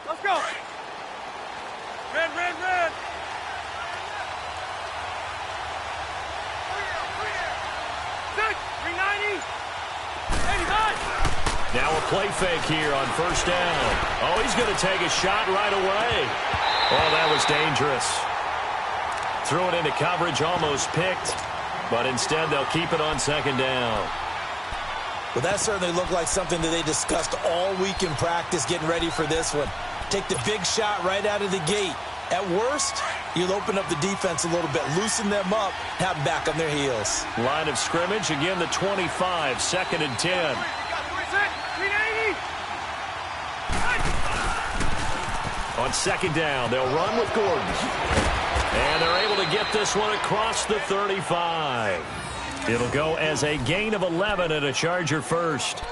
Let's go. Red, red, red. Six, 390. 89. Now a play fake here on first down. Oh, he's going to take a shot right away. Oh, that was dangerous. Threw it into coverage, almost picked. But instead, they'll keep it on second down. Well, that certainly looked like something that they discussed all week in practice getting ready for this one. Take the big shot right out of the gate. At worst, you'll open up the defense a little bit, loosen them up, have them back on their heels. Line of scrimmage, again the 25, second and 10. On second down, they'll run with Gordon. And they're able to get this one across the 35. It'll go as a gain of 11 and a Charger first.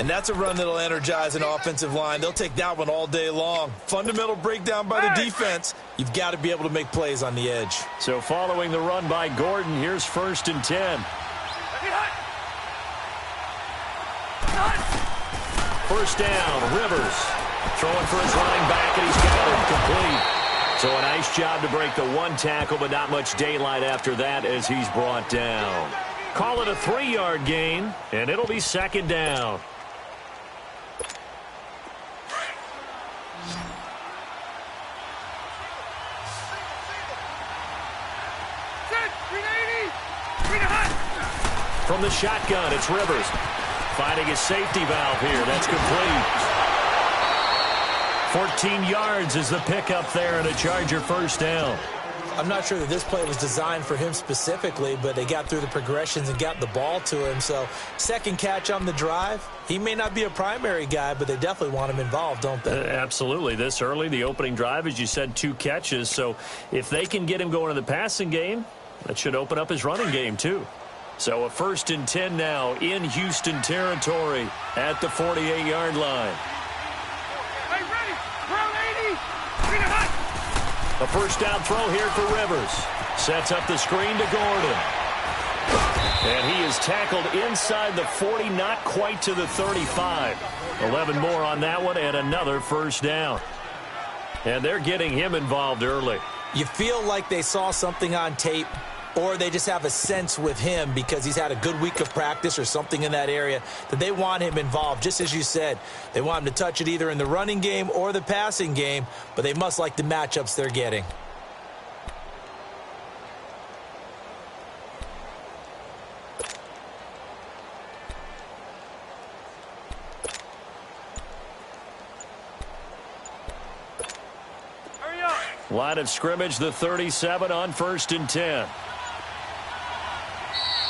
And that's a run that'll energize an offensive line. They'll take that one all day long. Fundamental breakdown by the defense. You've got to be able to make plays on the edge. So following the run by Gordon, here's first and 10. First down, Rivers. Throwing for his running back, and he's got it complete. So a nice job to break the one tackle, but not much daylight after that as he's brought down. Call it a 3-yard gain, and it'll be second down. From the shotgun, it's Rivers. Finding his safety valve here. That's complete. 14 yards is the pickup there and a Charger first down. I'm not sure that this play was designed for him specifically, but they got through the progressions and got the ball to him. So second catch on the drive. He may not be a primary guy, but they definitely want him involved, don't they? Absolutely. This early, the opening drive, as you said, 2 catches. So if they can get him going in the passing game, that should open up his running game too. So a first and 10 now in Houston territory at the 48-yard line. A first down throw here for Rivers. Sets up the screen to Gordon. And he is tackled inside the 40, not quite to the 35. 11 more on that one and another first down. And they're getting him involved early. You feel like they saw something on tape, or they just have a sense with him because he's had a good week of practice or something in that area that they want him involved. Just as you said, they want him to touch it either in the running game or the passing game, but they must like the matchups they're getting. Hurry up. Line of scrimmage, the 37 on first and 10.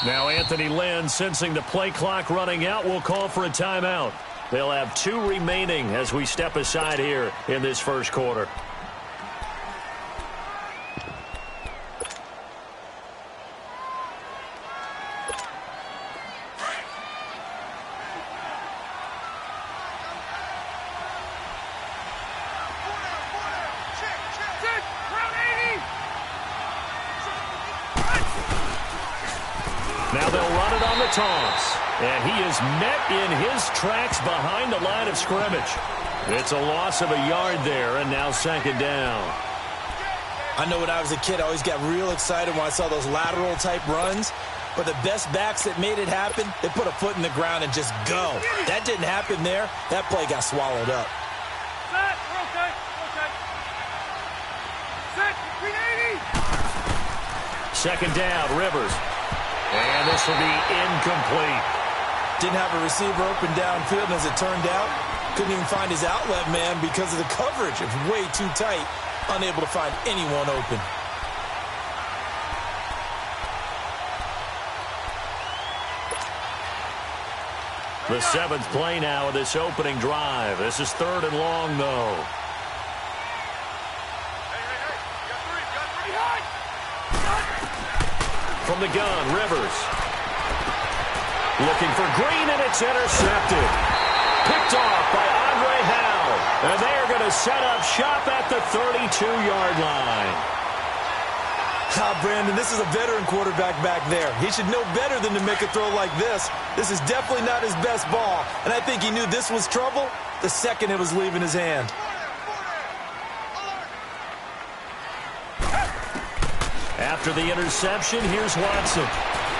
Now Anthony Lynn, sensing the play clock running out, will call for a timeout. They'll have 2 remaining as we step aside here in this first quarter. Now they'll run it on the toss. And he is met in his tracks behind the line of scrimmage. It's a loss of a yard there, and now second down. I know when I was a kid, I always got real excited when I saw those lateral-type runs. But the best backs that made it happen, they put a foot in the ground and just go. That didn't happen there. That play got swallowed up. Set. Okay. Set. 380. Second down, Rivers. And this will be incomplete. Didn't have a receiver open downfield, and as it turned out, couldn't even find his outlet man because of the coverage. It was way too tight, unable to find anyone open. The 7th play now of this opening drive. This is 3rd and long, though. From the gun, Rivers. Looking for Green, and it's intercepted. Picked off by Andre Howe. And they are going to set up shop at the 32-yard line. Brandon, this is a veteran quarterback back there. He should know better than to make a throw like this. This is definitely not his best ball. And I think he knew this was trouble the second it was leaving his hand. After the interception, here's Watson.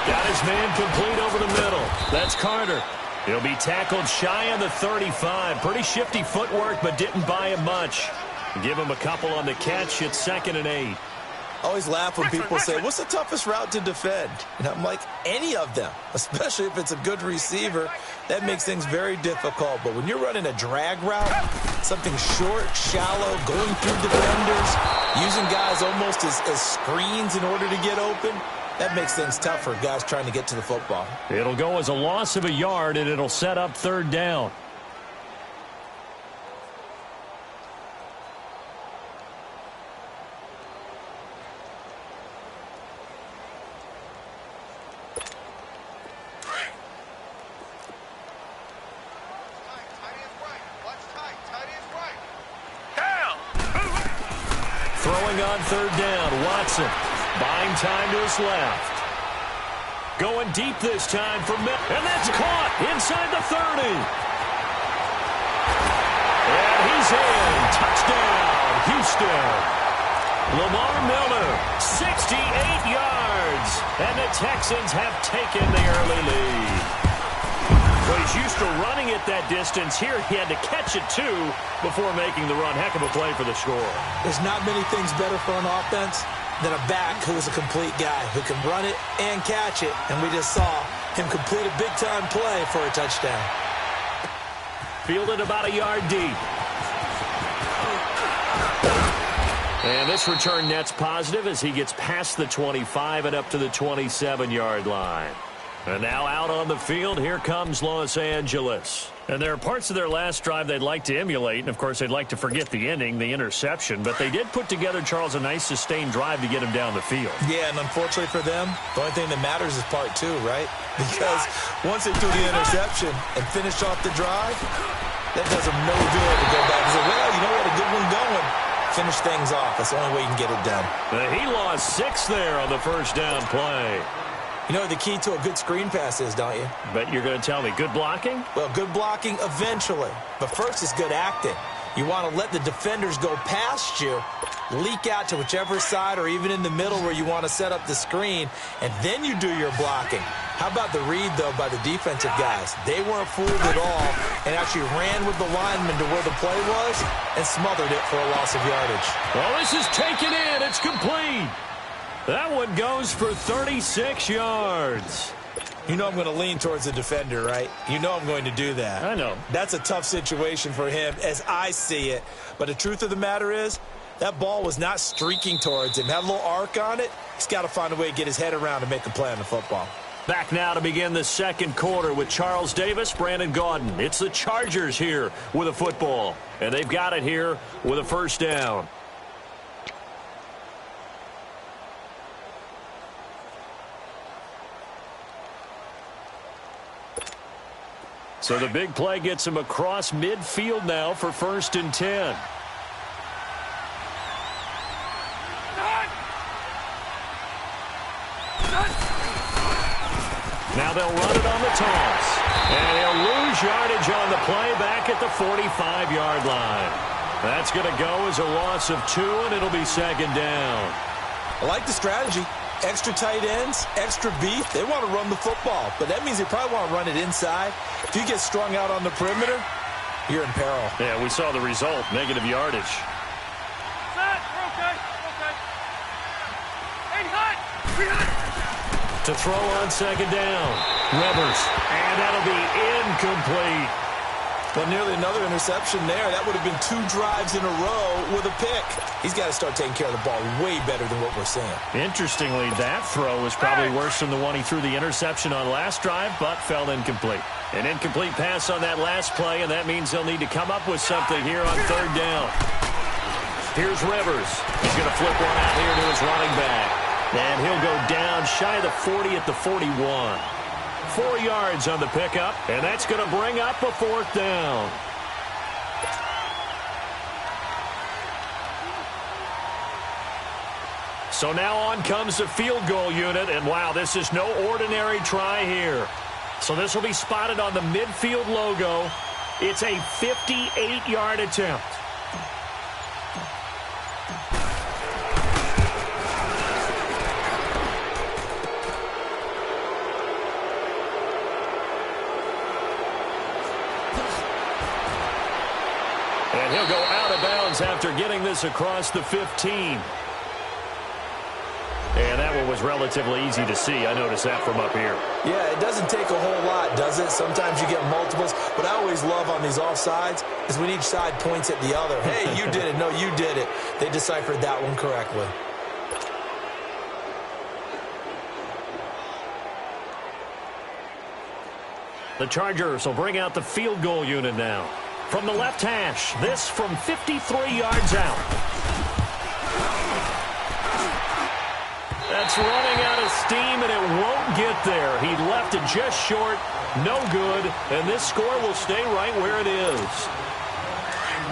Got his man complete over the middle. That's Carter. He'll be tackled shy of the 35. Pretty shifty footwork, but didn't buy him much. Give him a couple on the catch. It's 2nd and 8. I always laugh when people say, what's the toughest route to defend? And I'm like, any of them, especially if it's a good receiver. That makes things very difficult. But when you're running a drag route, something short, shallow, going through defenders, using guys almost as screens in order to get open, that makes things tough for guys trying to get to the football. It'll go as a loss of a yard, and it'll set up 3rd down. Throwing on 3rd down, Watson. Buying time to his left. Going deep this time for Miller. And that's caught inside the 30. And he's in. Touchdown, Houston. Lamar Miller, 68 yards. And the Texans have taken the early lead. Well, he's used to running it that distance. Here he had to catch it, too, before making the run. Heck of a play for the score. There's not many things better for an offense than a back who is a complete guy who can run it and catch it. And we just saw him complete a big-time play for a touchdown. Fielded about a yard deep. And this return net's positive as he gets past the 25 and up to the 27-yard line. And now out on the field, here comes Los Angeles. And there are parts of their last drive they'd like to emulate. And, of course, they'd like to forget the ending, the interception. But they did put together, Charles, a nice sustained drive to get him down the field. Yeah, and unfortunately for them, the only thing that matters is part 2, right? Because once they threw the interception and finished off the drive, that does them no good to go back and say, well, you know what, a good one going. Finish things off. That's the only way you can get it done. He lost 6 there on the first down play. You know what the key to a good screen pass is, don't you? Bet you're going to tell me good blocking? Well, good blocking eventually. But first is good acting. You want to let the defenders go past you, leak out to whichever side or even in the middle where you want to set up the screen, and then you do your blocking. How about the read, though, by the defensive guys? They weren't fooled at all and actually ran with the lineman to where the play was and smothered it for a loss of yardage. Well, this is taken in. It's complete. That one goes for 36 yards. You know I'm going to lean towards the defender, right? You know I'm going to do that. I know. That's a tough situation for him as I see it. But the truth of the matter is, that ball was not streaking towards him. Had a little arc on it. He's got to find a way to get his head around and make a play on the football. Back now to begin the second quarter with Charles Davis, Brandon Gaudin. It's the Chargers here with a football. And they've got it here with a first down. So the big play gets him across midfield now for 1st and 10. Now they'll run it on the toss. And he'll lose yardage on the play back at the 45-yard line. That's going to go as a loss of 2, and it'll be 2nd down. I like the strategy. Extra tight ends, extra beef. They want to run the football, but that means they probably want to run it inside. If you get strung out on the perimeter, you're in peril. Yeah, we saw the result, negative yardage. Set, we're okay, okay. Hey, hot! To throw on 2nd down, Rivers, and that'll be incomplete. Well, nearly another interception there. That would have been 2 drives in a row with a pick. He's got to start taking care of the ball way better than what we're seeing. Interestingly, that throw was probably worse than the one he threw the interception on last drive, but fell incomplete. An incomplete pass on that last play, and that means they'll need to come up with something here on 3rd down. Here's Rivers. He's going to flip one out here to his running back. And he'll go down shy of the 40 at the 41. 4 yards on the pickup, and that's going to bring up a 4th down. So now on comes the field goal unit, and wow, this is no ordinary try here. So this will be spotted on the midfield logo. It's a 58-yard attempt. And he'll go out of bounds after getting this across the 15. And that one was relatively easy to see. I noticed that from up here. Yeah, it doesn't take a whole lot, does it? Sometimes you get multiples. What I always love on these offsides is when each side points at the other. Hey, you did it. No, you did it. They deciphered that one correctly. The Chargers will bring out the field goal unit now. From the left hash, this from 53 yards out. That's running out of steam, and it won't get there. He left it just short, no good, and this score will stay right where it is.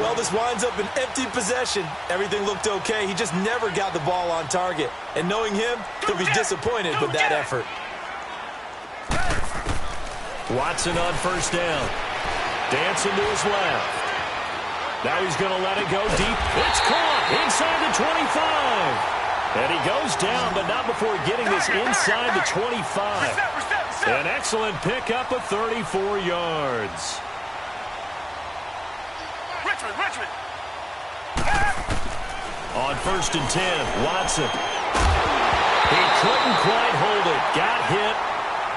Well, this winds up an empty possession. Everything looked okay. He just never got the ball on target. And knowing him, he'll be disappointed with that effort. Watson on first down. Dancing to his left. Now he's going to let it go deep. It's caught inside the 25. And he goes down, but not before getting this inside the 25. An excellent pickup of 34 yards. Richmond. On first and 10, Watson. He couldn't quite hold it. Got hit.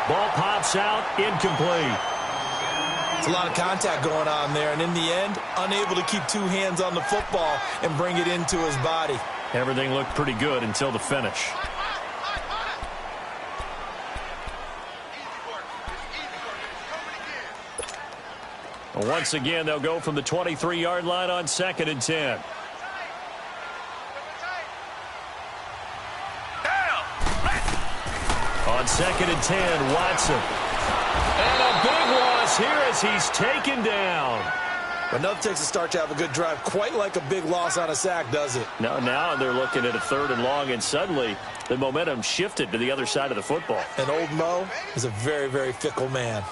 Ball pops out, incomplete. It's a lot of contact going on there, and in the end, unable to keep two hands on the football and bring it into his body. Everything looked pretty good until the finish. Once again, they'll go from the 23-yard line on second and 10. On second and 10, Watson. And a big loss here as he's taken down. But nothing takes a start to have a good drive quite like a big loss on a sack, does it? No, now they're looking at a third and long, and suddenly the momentum shifted to the other side of the football. And old Mo is a very, very fickle man.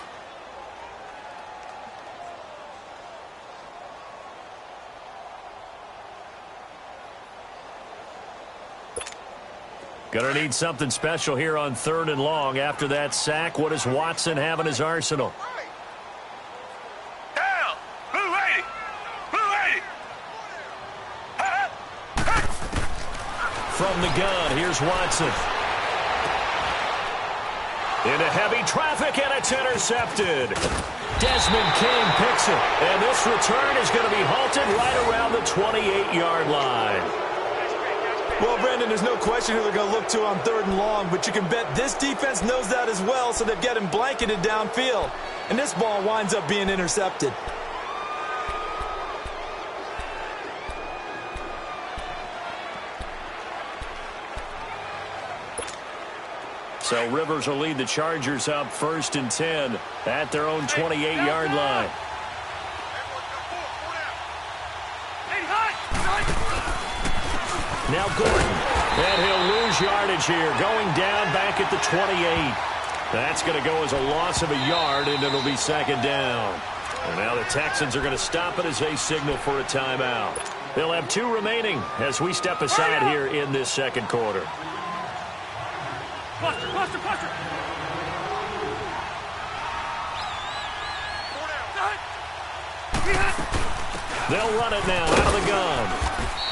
Gonna need something special here on third and long. After that sack, what does Watson have in his arsenal? Down! Blue lady! From the gun, here's Watson. Into heavy traffic, and it's intercepted. Desmond King picks it, and this return is going to be halted right around the 28-yard line. Well, Brendan, there's no question who they're going to look to on third and long, but you can bet this defense knows that as well, so they've got him blanketed downfield. And this ball winds up being intercepted. So Rivers will lead the Chargers up first and 10 at their own 28-yard line. Now Gordon, and he'll lose yardage here, going down back at the 28. That's going to go as a loss of a yard, and it'll be second down. And now the Texans are going to stop it as they signal for a timeout. They'll have two remaining as we step aside here in this second quarter. Buster! They'll run it now out of the gun.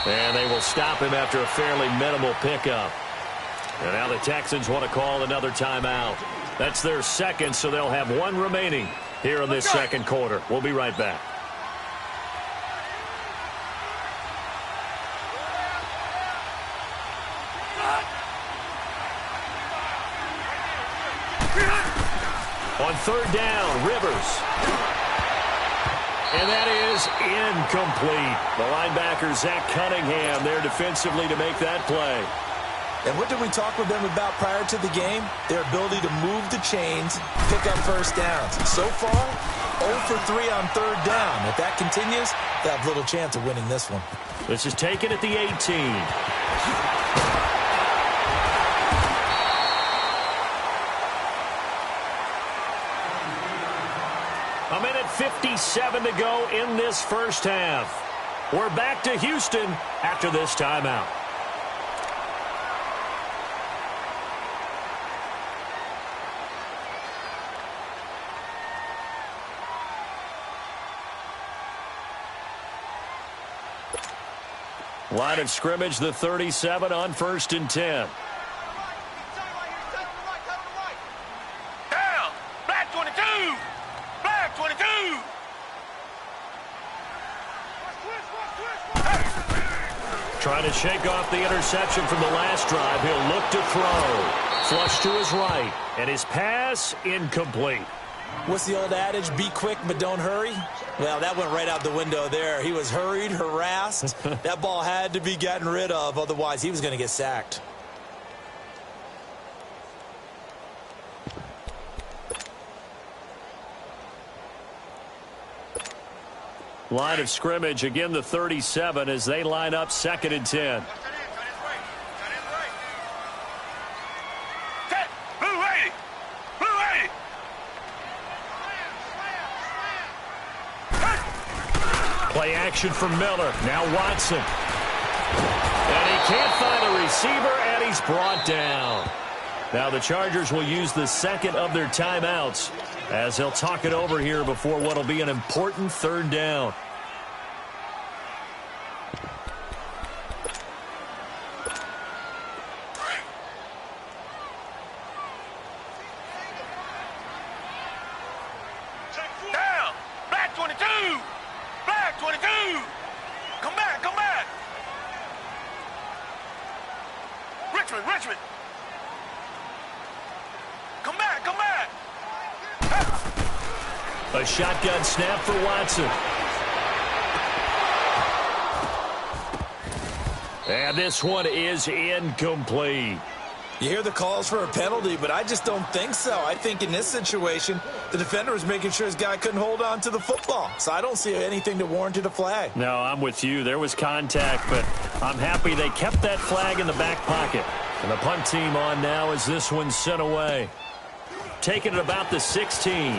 And they will stop him after a fairly minimal pickup. And now the Texans want to call another timeout. That's their second, so they'll have one remaining here in this second quarter. We'll be right back. On third down, Rivers. And that is incomplete. The linebacker, Zach Cunningham, there defensively to make that play. And what did we talk with them about prior to the game? Their ability to move the chains, pick up first downs. So far, 0 for 3 on third down. If that continues, they have little chance of winning this one. This is taken at the 18. A minute 57 to go in this first half. We're back to Houston after this timeout. Line of scrimmage, the 37 on 1st and 10. Down. Black 22. Black 22. Trying to shake off the interception from the last drive. He'll look to throw. Flush to his right. And his pass incomplete. What's the old adage? Be quick, but don't hurry. Well, that went right out the window there. He was hurried, harassed. That ball had to be gotten rid of. Otherwise, he was going to get sacked. Line of scrimmage, again the 37 as they line up 2nd and 10. Play action from Miller. Now Watson. And he can't find a receiver, and he's brought down. Now the Chargers will use the second of their timeouts as they'll talk it over here before what will be an important 3rd down. Down. Black 22. Black 22. Come back, come back. Richmond. Come back, come back. A shotgun snap for Watson. And this one is incomplete. You hear the calls for a penalty, but I just don't think so. I think in this situation, the defender was making sure his guy couldn't hold on to the football. So I don't see anything to warrant a flag. No, I'm with you. There was contact, but I'm happy they kept that flag in the back pocket. And the punt team on now as this one's sent away. Taking it about the 16.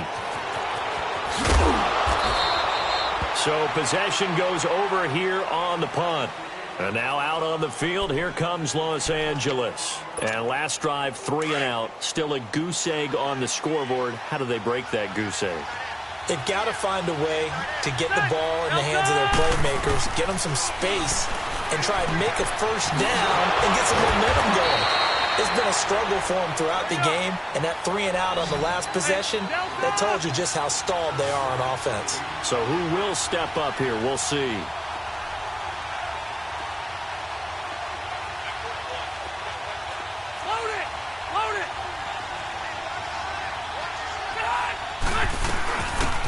So possession goes over here on the punt. And now out on the field, here comes Los Angeles. And last drive, 3 and out. Still a goose egg on the scoreboard. How do they break that goose egg? They've got to find a way to get the ball in the hands of their playmakers, get them some space, and try and make a 1st down and get some momentum going. It's been a struggle for them throughout the game, and that 3 and out on the last possession, that told you just how stalled they are on offense. So who will step up here? We'll see.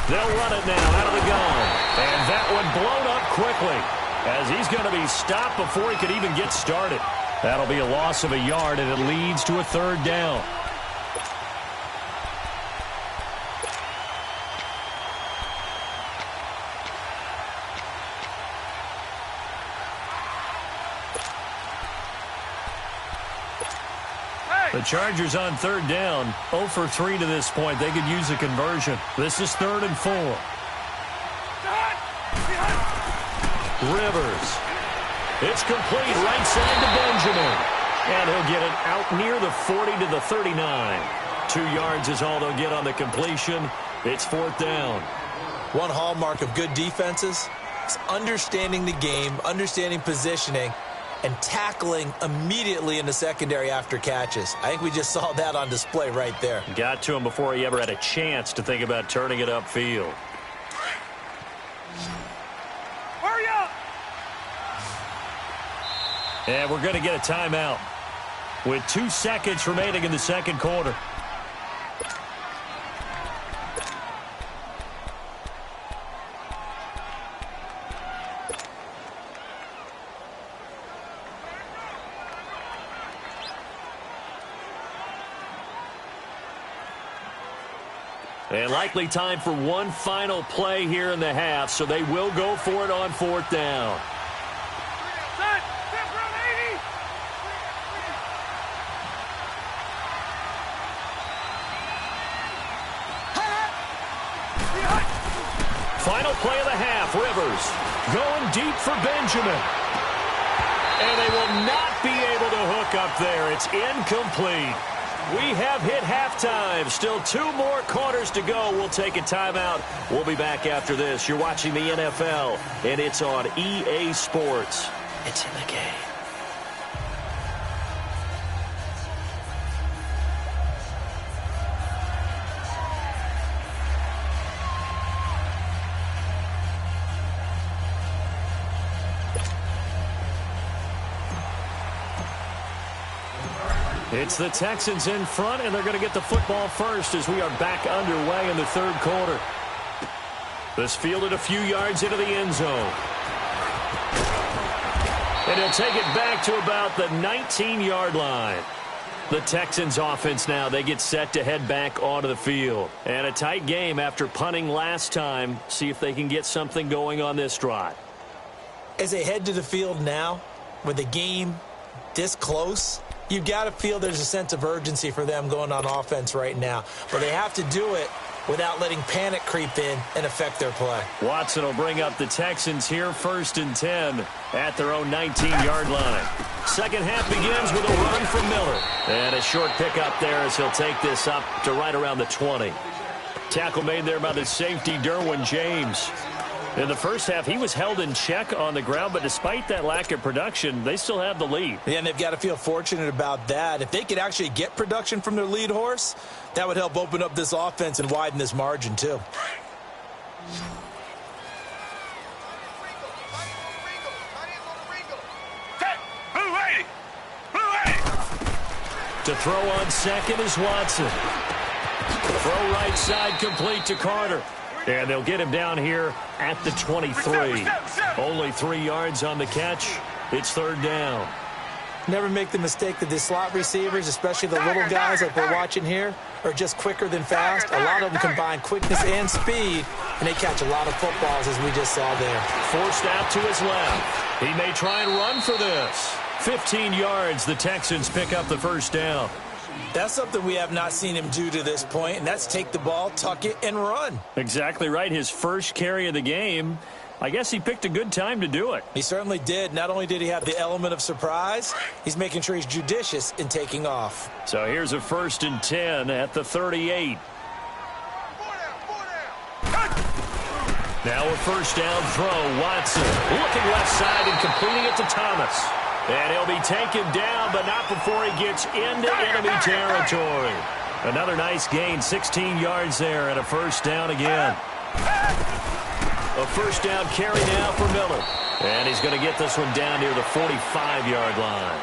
They'll run it now out of the gun. And that one blown up quickly as he's going to be stopped before he could even get started. That'll be a loss of a yard, and it leads to a 3rd down. The Chargers on 3rd down, 0 for 3 to this point. They could use a conversion. This is 3rd and 4. Rivers. It's complete right side to Benjamin. And he'll get it out near the 40 to the 39. 2 yards is all they'll get on the completion. It's 4th down. One hallmark of good defenses is understanding the game, understanding positioning, and tackling immediately in the secondary after catches. I think we just saw that on display right there. Got to him before he ever had a chance to think about turning it upfield. Hurry up! And we're going to get a timeout with 2 seconds remaining in the 2nd quarter. And likely time for one final play here in the half, so they will go for it on 4th down. Final play of the half, Rivers going deep for Benjamin. And they will not be able to hook up there. It's incomplete. We have hit halftime. Still 2 more quarters to go. We'll take a timeout. We'll be back after this. You're watching the NFL, and it's on EA Sports. It's in the game. It's the Texans in front, and they're going to get the football first as we are back underway in the third quarter. This fielded a few yards into the end zone. And he'll take it back to about the 19-yard line. The Texans offense now, they get set to head back onto the field. And a tight game after punting last time. See if they can get something going on this drive. As they head to the field now, with the game this close, you've got to feel there's a sense of urgency for them going on offense right now. But they have to do it without letting panic creep in and affect their play. Watson will bring up the Texans here, 1st and 10 at their own 19-yard line. Second half begins with a run from Miller. And a short pickup there as he'll take this up to right around the 20. Tackle made there by the safety, Derwin James. In the first half, he was held in check on the ground, but despite that lack of production, they still have the lead. Yeah, and they've got to feel fortunate about that. If they could actually get production from their lead horse, that would help open up this offense and widen this margin, too. To throw on second is Watson. Throw right side complete to Carter. And they'll get him down here at the 23. Only 3 yards on the catch. It's third down. Never make the mistake that the slot receivers, especially the little guys like we're watching here, are just quicker than fast. A lot of them combine quickness and speed, and they catch a lot of footballs, as we just saw there. Forced out to his left. He may try and run for this. 15 yards, the Texans pick up the first down. That's something we have not seen him do to this point, and that's take the ball, tuck it, and run. Exactly right. His first carry of the game. I guess he picked a good time to do it. He certainly did. Not only did he have the element of surprise, he's making sure he's judicious in taking off. So here's a 1st and 10 at the 38. Now a first down throw. Watson looking left side and completing it to Thomas. And he'll be taken down, but not before he gets into enemy territory. Another nice gain, 16 yards there, and a first down again. A first down carry now for Miller. And he's going to get this one down near the 45-yard line.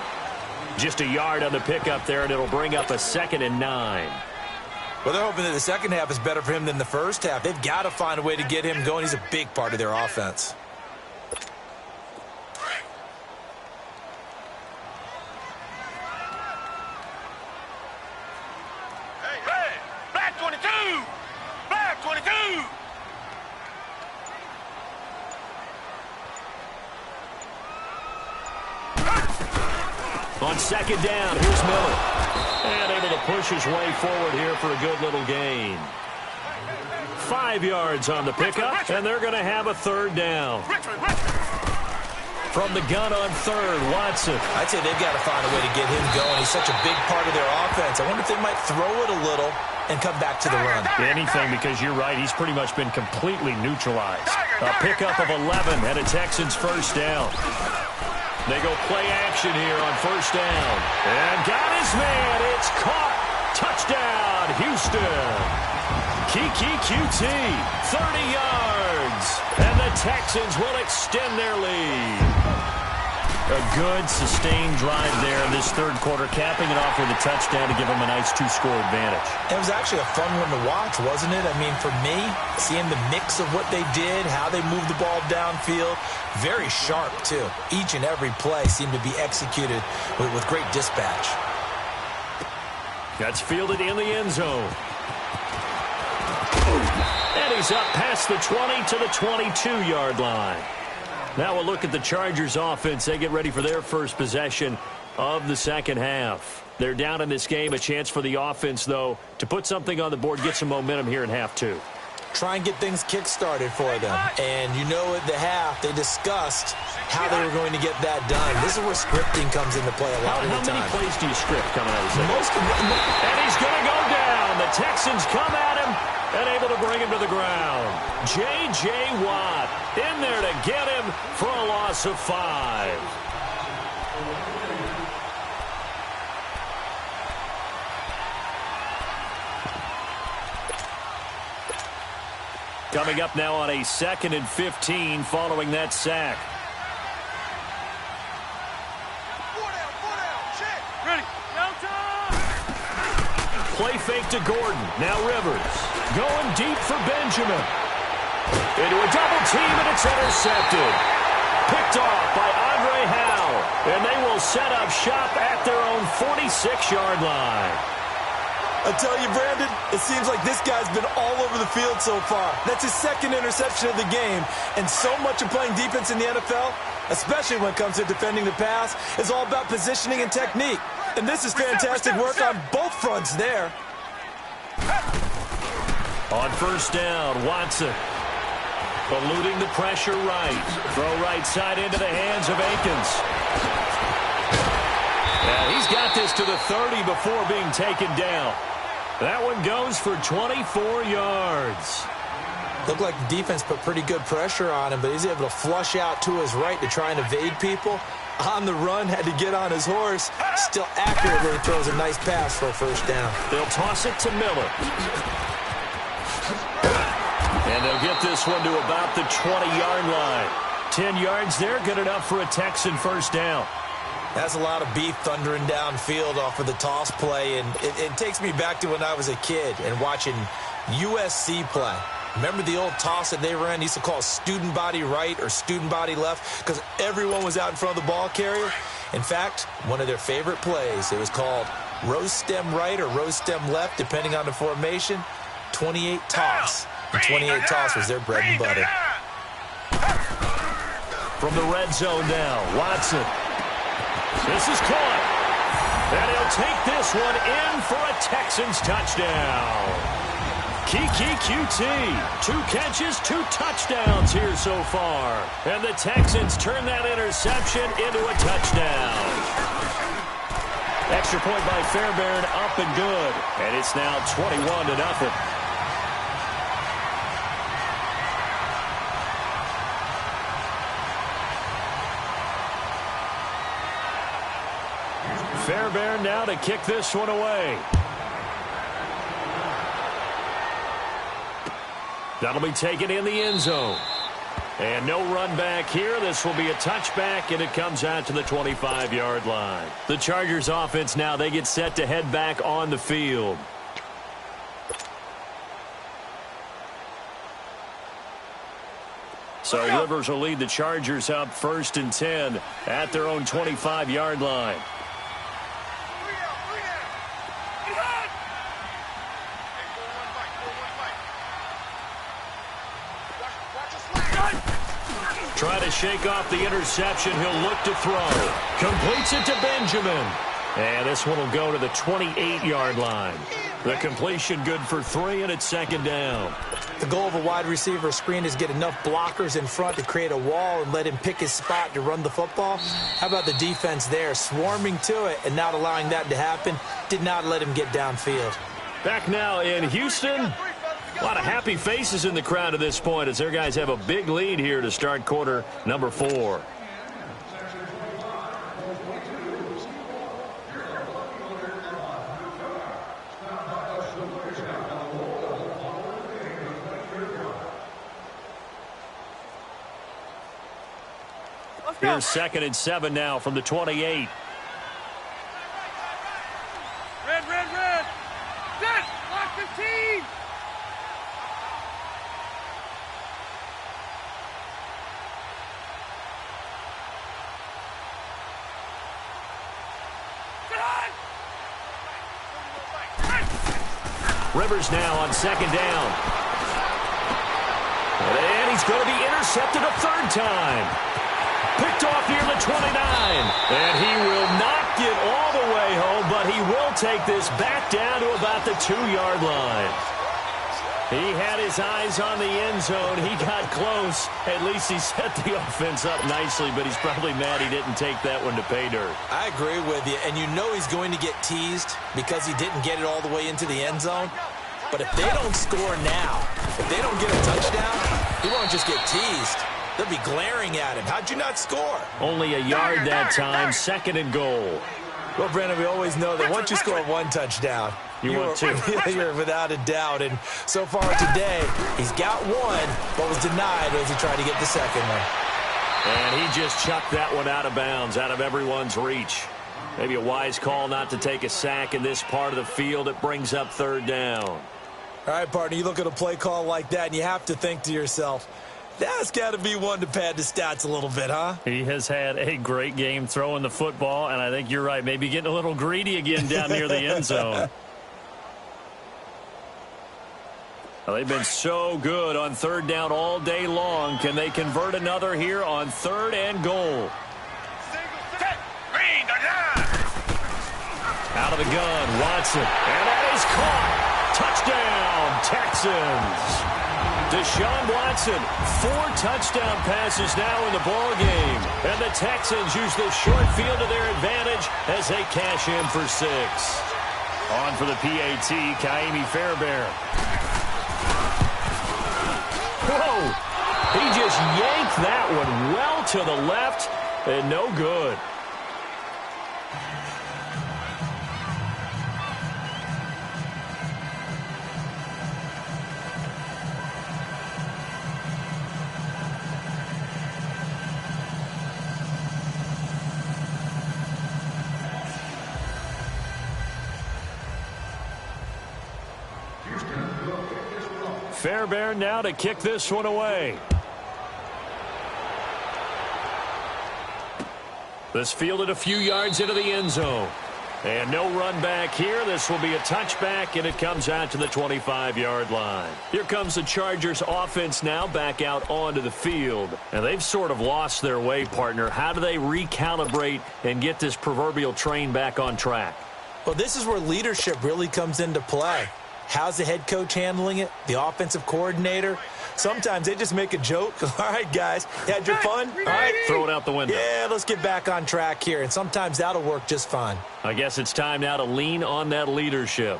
Just a yard on the pickup there, and it'll bring up a 2nd and 9. Well, they're hoping that the second half is better for him than the first half. They've got to find a way to get him going. He's a big part of their offense. On second down, here's Miller. And able to push his way forward here for a good little gain. 5 yards on the pickup, and they're going to have a third down. From the gun on third, Watson. I'd say they've got to find a way to get him going. He's such a big part of their offense. I wonder if they might throw it a little and come back to the run. Anything, because you're right. He's pretty much been completely neutralized. A pickup of 11 and a Texans first down. They go play action here on first down. And got his man. It's caught. Touchdown, Houston. Kiki QT, 30 yards. And the Texans will extend their lead. A good, sustained drive there in this third quarter, capping it off with a touchdown to give them a nice 2-score advantage. It was actually a fun one to watch, wasn't it? I mean, for me, seeing the mix of what they did, how they moved the ball downfield, very sharp, too. Each and every play seemed to be executed with great dispatch. That's fielded in the end zone. And he's up past the 20 to the 22-yard line. Now we'll look at the Chargers offense. They get ready for their first possession of the second half. They're down in this game. A chance for the offense, though, to put something on the board, get some momentum here in half two. Try and get things kick-started for them. And you know at the half, they discussed how they were going to get that done. This is where scripting comes into play a lot of the time. How many plays do you script coming out of the second? Most of them. And he's going to go down. The Texans come at him and able to bring him to the ground. J.J. Watt in there to get him for a loss of 5. Coming up now on a 2nd and 15 following that sack. Play fake to Gordon. Now Rivers going deep for Benjamin. Into a double team, and it's intercepted. Picked off by Andre Howe. And they will set up shop at their own 46-yard line. I tell you, Brandon, it seems like this guy's been all over the field so far. That's his 2nd interception of the game. And so much of playing defense in the NFL, especially when it comes to defending the pass, is all about positioning and technique. And this is fantastic work on both fronts there. On 1st down, Watson. Eluding the pressure right. Throw right side into the hands of Akins. And he's got this to the 30 before being taken down. That one goes for 24 yards. Looked like the defense put pretty good pressure on him, but he's able to flush out to his right to try and evade people. On the run, had to get on his horse. Still accurately throws a nice pass for a 1st down. They'll toss it to Miller. And they'll get this one to about the 20-yard line. 10 yards there, good enough for a Texan 1st down. That's a lot of beef thundering downfield off of the toss play, and it takes me back to when I was a kid and watching USC play. Remember the old toss that they ran? They used to call student body right or student body left because everyone was out in front of the ball carrier. In fact, one of their favorite plays, it was called rose stem right or rose stem left, depending on the formation. 28 toss. The 28 toss was their bread and butter. From the red zone now, Watson. This is caught. And he'll take this one in for a Texans touchdown. Kiki QT, 2 catches, 2 touchdowns here so far. And the Texans turn that interception into a touchdown. Extra point by Fairbairn, up and good. And it's now 21-0. Fairbairn now to kick this one away. That'll be taken in the end zone. And no run back here. This will be a touchback, and it comes out to the 25-yard line. The Chargers offense now, they get set to head back on the field. So Rivers will lead the Chargers up 1st and 10 at their own 25-yard line. Try to shake off the interception. He'll look to throw. Completes it to Benjamin. And this one will go to the 28-yard line. The completion good for 3, and it's 2nd down. The goal of a wide receiver screen is get enough blockers in front to create a wall and let him pick his spot to run the football. How about the defense there, swarming to it and not allowing that to happen? Did not let him get downfield. Back now in Houston. A lot of happy faces in the crowd at this point as their guys have a big lead here to start quarter number 4. Here's 2nd and 7 now from the 28. Red. Set. Lock 15. Rivers now on 2nd down. And he's going to be intercepted a 3rd time. Picked off near the 29. And he will not get all the way home, but he will take this back down to about the 2-yard line. He had his eyes on the end zone. He got close. At least he set the offense up nicely, but he's probably mad he didn't take that one to pay dirt. I agree with you, and you know he's going to get teased because he didn't get it all the way into the end zone. But if they don't score now, if they don't get a touchdown, he won't just get teased. They'll be glaring at him. How'd you not score? Only a yard that time, 2nd and goal. Well, Brandon, we always know that once you score 1 touchdown, you're without a doubt. And so far today, he's got 1, but was denied as he tried to get the second one. And he just chucked that one out of bounds, out of everyone's reach. Maybe a wise call not to take a sack in this part of the field. It brings up 3rd down. All right, partner, you look at a play call like that, and you have to think to yourself, that's got to be one to pad the stats a little bit, huh? He has had a great game throwing the football, and I think you're right. Maybe getting a little greedy again down near the end zone. Well, they've been so good on 3rd down all day long. Can they convert another here on 3rd and goal? Out of the gun, Watson. And that is caught. Touchdown, Texans. Deshaun Watson, 4 touchdown passes now in the ball game. And the Texans use the short field to their advantage as they cash in for 6. On for the PAT, Kaimi Fairbairn. Whoa! He just yanked that one well to the left and no good. Fairbairn now to kick this one away. This fielded a few yards into the end zone. And no run back here. This will be a touchback, and it comes out to the 25-yard line. Here comes the Chargers offense now back out onto the field. And they've sort of lost their way, partner. How do they recalibrate and get this proverbial train back on track? Well, this is where leadership really comes into play. How's the head coach handling it? The offensive coordinator? Sometimes they just make a joke. All right, guys, you had your fun? All right. Throw it out the window. Yeah, let's get back on track here. And sometimes that'll work just fine. I guess it's time now to lean on that leadership.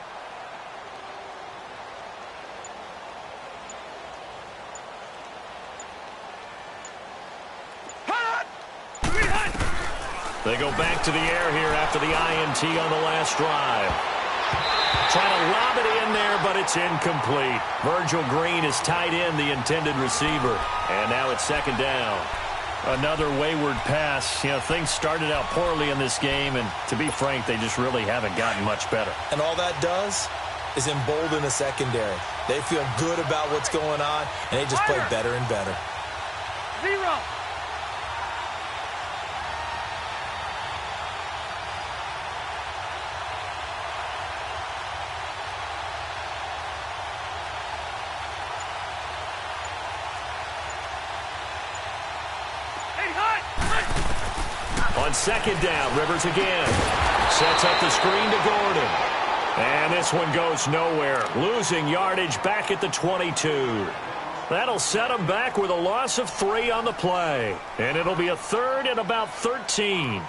They go back to the air here after the INT on the last drive. Trying to lob it in there, but it's incomplete. Virgil Green is tied in, the intended receiver. And now it's 2nd down. Another wayward pass. You know, things started out poorly in this game, and to be frank, they just really haven't gotten much better. And all that does is embolden the secondary. They feel good about what's going on, and they just play better and better. 0. On 2nd down, Rivers again. Sets up the screen to Gordon. And this one goes nowhere. Losing yardage back at the 22. That'll set them back with a loss of 3 on the play. And it'll be a 3rd and about 13.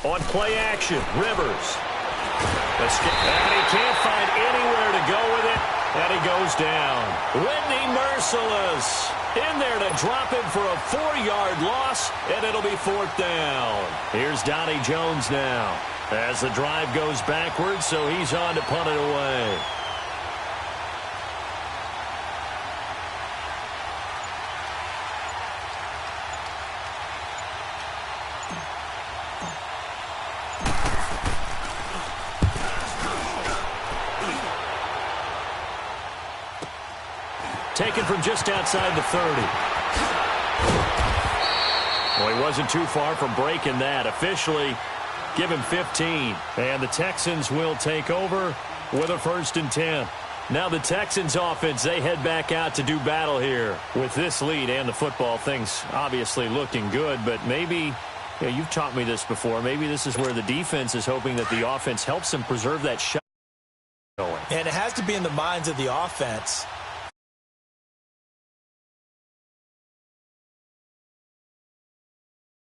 On play action, Rivers. And he can't find anywhere to go with it, and he goes down. Whitney Merciless in there to drop him for a 4-yard loss, and it'll be 4th down. Here's Donnie Jones now as the drive goes backwards, so he's on to punt it away. Taken from just outside the 30. Well, he wasn't too far from breaking that. Officially, give him 15. And the Texans will take over with a 1st and 10. Now the Texans offense, they head back out to do battle here. With this lead and the football, things obviously looking good, but maybe, you've taught me this before, maybe this is where the defense is hoping that the offense helps them preserve that shot going. And it has to be in the minds of the offense